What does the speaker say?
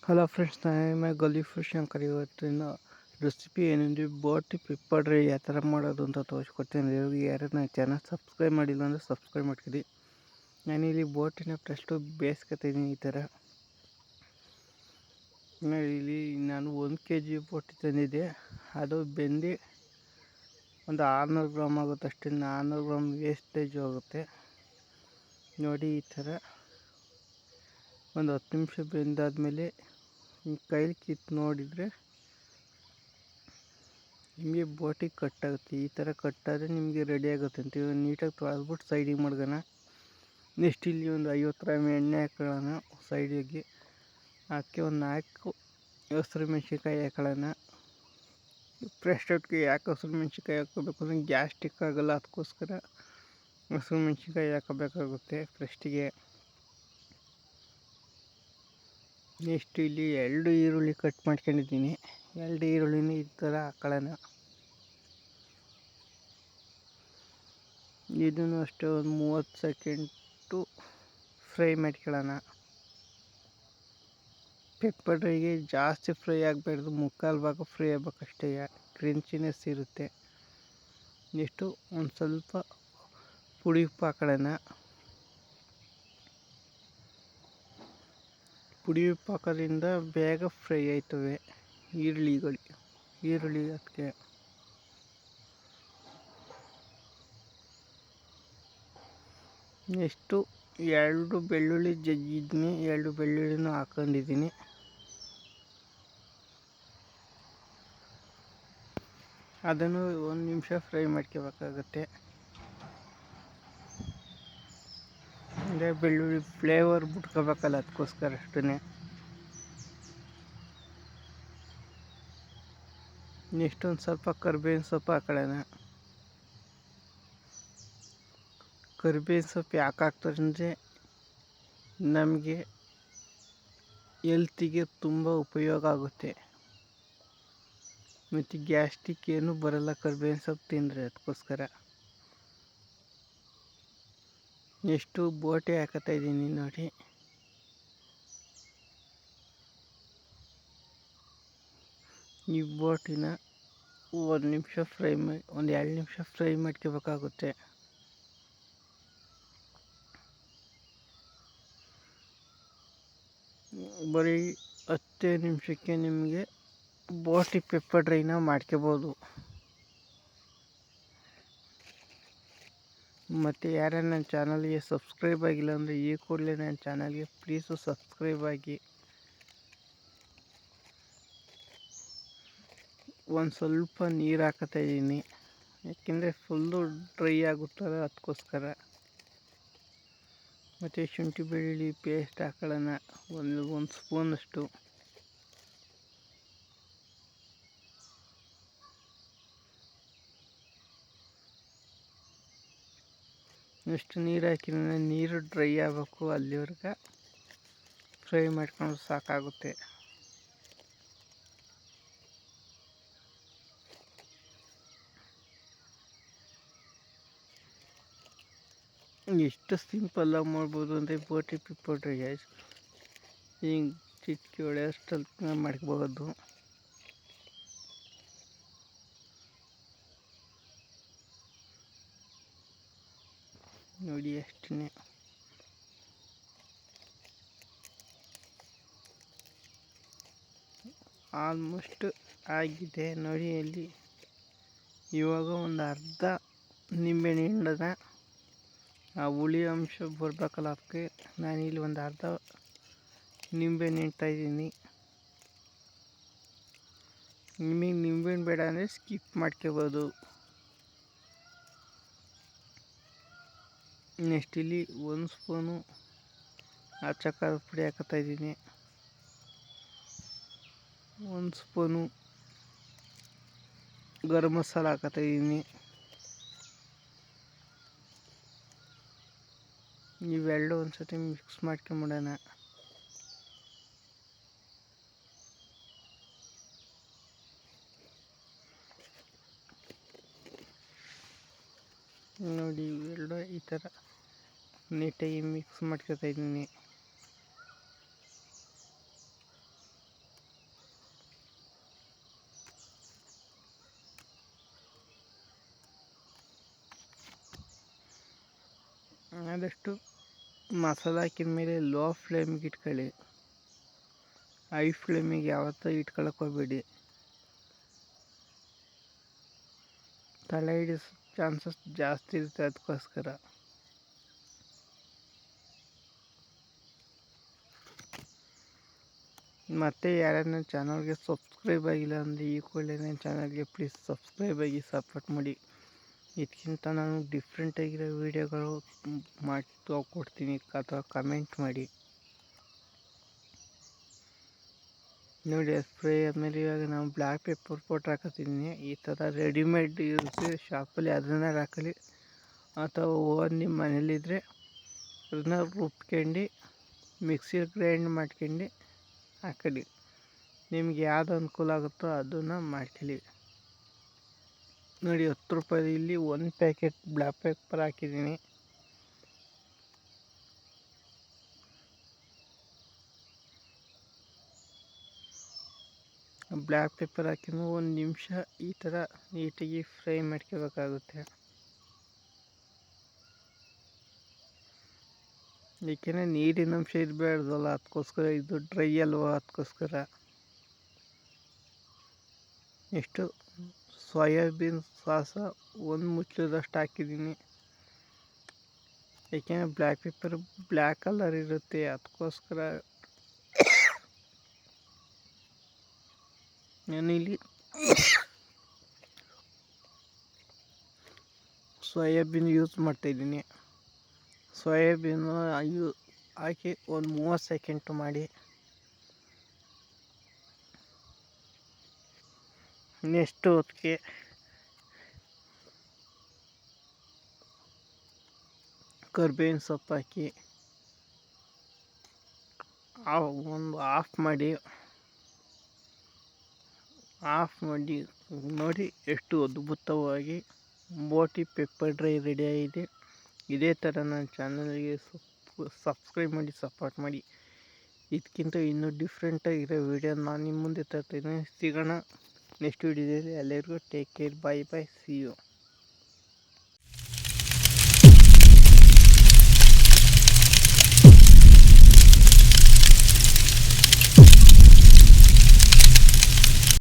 Hello friends, ನಾನು ಗಲಿ fish Shankar. ಇವತ್ತಿನ recipe ಏನೆಂದರೆ ಬೋಟಿ ಪೆಪ್ಪರ್ ಡ್ರೈ ಯಾವ ಥರ ಮಾಡೋದು ಅಂತ ತೋರಿಸ್ಕೊಡ್ತೀನಿ. ಯಾರು ನನ್ನ ಚಾನಲ್ ಸಬ್ಸ್ಕ್ರೈಬ್ ಮಾಡಿಲ್ಲ ಅಂದರೆ ಸಬ್ಸ್ಕ್ರೈಬ್ ಮಾಡ್ತೀವಿ. ನಾನಿಲ್ಲಿ ಬೋಟಿನ ಫಸ್ಟು ಬೇಯಿಸ್ಕೊತಿದ್ದೀನಿ. ಈ ಥರ ಇಲ್ಲಿ ನಾನು 1 kg ಬೋಟಿ ತಂದಿದ್ದೆ. ಅದು ಬೆಂದು ಒಂದು 600 ಗ್ರಾಮ್ ಆಗುತ್ತೆ ಅಷ್ಟೇ. 400 ಗ್ರಾಮ್ ವೇಸ್ಟೇಜ್ ಹೋಗುತ್ತೆ ನೋಡಿ. ಈ ಥರ ಒಂದು 10 ನಿಮಿಷ ಬೆಂದಾದಮೇಲೆ ಕೈಲಿ ಕಿತ್ತು ನೋಡಿದರೆ ನಿಮಗೆ ಬೋಟಿ ಕಟ್ಟಾಗುತ್ತೆ. ಈ ಥರ ಕಟ್ಟಾದರೆ ನಿಮಗೆ ರೆಡಿ ಆಗುತ್ತೆ ಅಂತ. ನೀಟಾಗಿ ತೊಳೆದ್ಬಿಟ್ಟು ಸೈಡಿಗೆ ಮಾಡ್ಕೋಣ. ನೆಕ್ಸ್ಟ್ ಇಲ್ಲಿ ಒಂದು 50 ಗ್ರಾಮ್ ಎಣ್ಣೆ ಹಾಕೊಳ್ಳೋಣ. ಸೈಡಿಗೆ ಹಾಕಿ ಒಂದು 4 ಹಸಿರು ಮೆಣಸಿನ್ಕಾಯಿ ಹಾಕೊಳ್ಳೋಣ. ಫ್ರೆಶ್ ಔಟ್ಗೆ ಯಾಕೆ ಹಸಿರು ಮೆಣಸಿನ್ಕಾಯಿ ಹಾಕ್ಕೋಬೇಕು ಅಂದರೆ ಗ್ಯಾಸ್ಟ್ರಿಕ್ ಆಗೋಲ್ಲ, ಅದಕ್ಕೋಸ್ಕರ ಹಸಿರು ಮೆಣಸಿನ್ಕಾಯಿ ಹಾಕೋಬೇಕಾಗುತ್ತೆ ಫ್ರೆಶ್ಟಿಗೆ. ನೆಕ್ಸ್ಟ್ ಇಲ್ಲಿ 2 ಈರುಳ್ಳಿ ಕಟ್ ಮಾಡ್ಕೊಂಡಿದ್ದೀನಿ. 2 ಈರುಳ್ಳಿನ ಈ ಥರ ಹಾಕೊಳ್ಳೋಣ. ಇದನ್ನು ಅಷ್ಟೇ ಒಂದು 30 ಸೆಕೆಂಡು ಫ್ರೈ ಮಾಡ್ಕೊಳ್ಳೋಣ. ಪೆಪ್ಪರ್ ಡ್ರೈಗೆ ಜಾಸ್ತಿ ಫ್ರೈ ಆಗಬಾರ್ದು, ಮುಕ್ಕಾಲು ಭಾಗ ಫ್ರೈ ಆಗಬೇಕಷ್ಟೇ, ಕ್ರಂಚಿನೆಸ್ ಇರುತ್ತೆ. ನೆಕ್ಸ್ಟು ಒಂದು ಸ್ವಲ್ಪ ಪುಡಿ ಉಪ್ಪು ಹಾಕೊಳ್ಳೋಣ. ಪುಡಿ ಉಪ್ಪು ಹಾಕೋದ್ರಿಂದ ಬೇಗ ಫ್ರೈ ಆಯ್ತವೆ ಈರುಳ್ಳಿ. ಅದಕ್ಕೆ ನೆಕ್ಸ್ಟು 2 ಬೆಳ್ಳುಳ್ಳಿ ಜಜ್ಜಿದ್ದೀನಿ. 2 ಬೆಳ್ಳುಳ್ಳಿನೂ ಹಾಕೊಂಡಿದ್ದೀನಿ. ಅದನ್ನು 1 ನಿಮಿಷ ಫ್ರೈ ಮಾಡ್ಕೋಬೇಕಾಗತ್ತೆ. ಅಂದರೆ ಬೆಳ್ಳುಳ್ಳಿ ಫ್ಲೇವರ್ ಬಿಟ್ಕೋಬೇಕಲ್ಲ, ಅದಕ್ಕೋಸ್ಕರ ಅಷ್ಟೇ. ನೆಕ್ಸ್ಟ್ ಒಂದು ಸ್ವಲ್ಪ ಕರಿಬೇವಿನ ಸೊಪ್ಪು ಹಾಕೊಳ್ಳೋಣ. ಕರಿಬೇವಿನ ಸೊಪ್ಪು ಯಾಕೆ ಹಾಕ್ತಾರೆ ಅಂದರೆ ನಮಗೆ ಹೆಲ್ತಿಗೆ ತುಂಬ ಉಪಯೋಗ ಆಗುತ್ತೆ ಮತ್ತು ಗ್ಯಾಸ್ಟ್ರಿಕ್ ಏನೂ ಬರೋಲ್ಲ ಕರಿಬೇವಿನ ಸೊಪ್ಪು ತಿಂದರೆ, ಅದಕ್ಕೋಸ್ಕರ. ನೆಕ್ಸ್ಟು ಬೋಟಿ ಹಾಕೋತಾ ಇದ್ದೀನಿ ನೋಡಿ. ಈ ಬೋಟಿನ 1 ನಿಮಿಷ ಒಂದು 2 ನಿಮಿಷ ಫ್ರೈ ಮಾಡ್ಕೋಬೇಕಾಗುತ್ತೆ. ಬರೀ 10 ನಿಮಿಷಕ್ಕೆ ನಿಮಗೆ ಬೋಟಿ ಪೆಪ್ಪರ್ ಡ್ರೈನ ಮಾಡ್ಕೋಬೋದು. ಮತ್ತು ಯಾರು ನನ್ನ ಚಾನಲ್ಗೆ ಸಬ್ಸ್ಕ್ರೈಬ್ ಆಗಿಲ್ಲ ಅಂದರೆ ಈ ಕೂಡಲೇ ನನ್ನ ಚಾನಲ್ಗೆ ಪ್ಲೀಸು ಸಬ್ಸ್ಕ್ರೈಬ್ ಆಗಿ. ಒಂದು ಸ್ವಲ್ಪ ನೀರು ಹಾಕೋತಾ ಇದ್ದೀನಿ, ಯಾಕೆಂದರೆ ಫುಲ್ಲು ಡ್ರೈ ಆಗುತ್ತಲ್ಲ, ಅದಕ್ಕೋಸ್ಕರ. ಮತ್ತು ಶುಂಠಿ ಬೆಳ್ಳುಳ್ಳಿ ಪೇಸ್ಟ್ ಹಾಕೊಳ್ಳೋಣ, ಒಂದು ಸ್ಪೂನಷ್ಟು. ನೆಕ್ಸ್ಟ್ ನೀರು ಹಾಕಿದ್ರೆ ನೀರು ಡ್ರೈ ಆಗಬೇಕು, ಅಲ್ಲಿವರೆಗೆ ಫ್ರೈ ಮಾಡ್ಕೊಂಡು ಸಾಕಾಗುತ್ತೆ. ಎಷ್ಟು ಸಿಂಪಲ್ಲಾಗಿ ಮಾಡ್ಬೋದು ಅಂದರೆ ಬೋಟಿ ಪೆಪ್ಪರ್ ಡ್ರೈ ಹಿಂಗೆ ಚಿಟಿಕೆ ಹೊಡೆಯೋಷ್ಟಲ್ಲಿ ಮಾಡ್ಕೋಬೋದು. ನೋಡಿ ಅಷ್ಟೇ. ಆಲ್ಮೋಸ್ಟ್ ಆಗಿದೆ ನೋಡಿ. ಅಲ್ಲಿ ಇವಾಗ ಒಂದು ಅರ್ಧ ನಿಂಬೆಹಣ್ಣು ಹಿಂಡೋಣ. ಆ ಹುಳಿ ಅಂಶ ಬರಬೇಕಲ್ಲ, ಅದಕ್ಕೆ ನಾನಿಲ್ಲಿ ಒಂದು ಅರ್ಧ ನಿಂಬೆಹಣ್ಣು ಹಿಂಡ್ತಾಯಿದ್ದೀನಿ. ನಿಮಗೆ ನಿಂಬೆಹಣ್ಣು ಬೇಡ ಅಂದರೆ ಸ್ಕಿಪ್ ಮಾಡ್ಕೋಬೋದು. ನೆಕ್ಸ್ಟ್ ಇಲ್ಲಿ 1 ಸ್ಪೂನು ಅಚ್ಚ ಖಾರದ ಪುಡಿ ಹಾಕೋತಾ ಇದ್ದೀನಿ. 1 ಸ್ಪೂನು ಗರಂ ಮಸಾಲ ಹಾಕೋತಾ ಇದ್ದೀನಿ. ಇವೆರಡು ಒಂದು ಸತಿ ಮಿಕ್ಸ್ ಮಾಡ್ಕೊಂಬಿಡೋಣ. ನೋಡಿ ಇವೆರಡು ಈ ಥರ ನೀಟಾಗಿ ಮಿಕ್ಸ್ ಮಾಡ್ಕೊತಾ ಇದ್ದೀನಿ. ಆದಷ್ಟು ಮಸಾಲೆ ಹಾಕಿದ ಮೇಲೆ ಲೋ ಫ್ಲೇಮಿಗೆ ಇಟ್ಕೊಳ್ಳಿ. ಹೈ ಫ್ಲೇಮಿಗೆ ಯಾವತ್ತೂ ಇಟ್ಕೊಳಕ್ಕೆ ಹೋಗ್ಬೇಡಿ. ತಲೆ ಹಿಡಿಸೋ ಚಾನ್ಸಸ್ ಜಾಸ್ತಿ ಇರುತ್ತೆ. ಅದಕ್ಕೋಸ್ಕರ ಮತ್ತು ಯಾರ್ಯಾರು ನನ್ನ ಚಾನಲ್ಗೆ ಸಬ್ಸ್ಕ್ರೈಬ್ ಆಗಿಲ್ಲ ಅಂದರೆ ಈ ಕೂಡಲೇ ನನ್ನ ಚಾನಲ್ಗೆ ಪ್ಲೀಸ್ ಸಬ್ಸ್ಕ್ರೈಬ್ ಆಗಿ ಸಪೋರ್ಟ್ ಮಾಡಿ. ಇದಕ್ಕಿಂತ ನಾನು ಡಿಫ್ರೆಂಟಾಗಿರೋ ವೀಡಿಯೋಗಳು ಮಾಡಿ ಕೊಡ್ತೀನಿ ಅಥವಾ ಕಮೆಂಟ್ ಮಾಡಿ. ನೋಡಿ ಸ್ಪ್ರೇ ಆದಮೇಲೆ ಇವಾಗ ನಾವು ಬ್ಲ್ಯಾಕ್ ಪೆಪ್ಪರ್ ಪೌಡ್ರ್ ಹಾಕೋತಿದ್ದೀನಿ. ಈ ಥರ ರೆಡಿಮೇಡ್ ಇರುತ್ತೆ ಶಾಪಲ್ಲಿ, ಅದನ್ನು ಹಾಕಲಿ ಅಥವಾ ಓವನ್ ನಿಮ್ಮ ಮನೇಲಿದ್ದರೆ ಅದನ್ನ ರುಬ್ಕೊಂಡು ಮಿಕ್ಸಿ ಗ್ರೈಂಡ್ ಮಾಡ್ಕೊಂಡು ಹಾಕೊಳ್ಳಿ. ನಿಮ್ಗೆ ಯಾವುದು ಅನುಕೂಲ ಆಗುತ್ತೋ ಅದನ್ನು ಮಾಡ್ಕೊಳ್ಳಿ. ನೋಡಿ 10 ರೂಪಾಯಿ ಇಲ್ಲಿ 1 ಪ್ಯಾಕೆಟ್ ಬ್ಲ್ಯಾಕ್ ಪೆಪ್ಪರ್ ಹಾಕಿದ್ದೀನಿ. ಬ್ಲ್ಯಾಕ್ ಪೆಪ್ಪರ್ ಹಾಕಿದ್ಮೇಲೆ 1 ನಿಮಿಷ ಈ ಥರ ನೀಟಾಗಿ ಫ್ರೈ ಮಾಡ್ಕೋಬೇಕಾಗುತ್ತೆ. ಏಕೆಂದರೆ ನೀರಿನ ಅಂಶ ಇರಬಾರ್ದಲ್ಲ, ಅದಕ್ಕೋಸ್ಕರ. ಇದು ಡ್ರೈ ಅಲ್ವಾ, ಅದಕ್ಕೋಸ್ಕರ. ನೆಕ್ಸ್ಟು ಸೋಯಾಬೀನ್ ಸಾಸ 1 ಮುಚ್ಚಳದಷ್ಟು ಹಾಕಿದ್ದೀನಿ. ಏಕೆಂದರೆ ಬ್ಲ್ಯಾಕ್ ಪೆಪ್ಪರ್ ಬ್ಲ್ಯಾಕ್ ಕಲರ್ ಇರುತ್ತೆ, ಅದಕ್ಕೋಸ್ಕರ ನಾನಿಲ್ಲಿ ಸೋಯಾಬೀನ್ ಯೂಸ್ ಮಾಡ್ತಾಯಿದ್ದೀನಿ. ಸೋಯಾಬೀನು ಹಾಕಿ ಒಂದು 30 ಸೆಕೆಂಡ್ ಮಾಡಿ. ನೆಕ್ಸ್ಟು ಅದಕ್ಕೆ ಕರ್ಬೇವಿನ ಸೊಪ್ಪು ಹಾಕಿ ಒಂದು ಆಫ್ ಮಾಡಿ ನೋಡಿ ಎಷ್ಟು ಅದ್ಭುತವಾಗಿ ಬೋಟಿ ಪೆಪ್ಪರ್ ಡ್ರೈ ರೆಡಿ ಆಗಿದೆ. ಇದೇ ಥರ ನನ್ನ ಚಾನಲ್ಗೆ ಸಬ್ಸ್ಕ್ರೈಬ್ ಮಾಡಿ ಸಪೋರ್ಟ್ ಮಾಡಿ. ಇದಕ್ಕಿಂತ ಇನ್ನೂ ಡಿಫ್ರೆಂಟಾಗಿರೋ ವೀಡಿಯೋ ನಾನು ನಿಮ್ಮ ಮುಂದೆ ತರ್ತೀನಿ. ಸಿಗೋಣ ನೆಕ್ಸ್ಟ್ ವೀಡಿಯೋದಲ್ಲಿ. ಎಲ್ಲರಿಗೂ take care, bye bye, see you.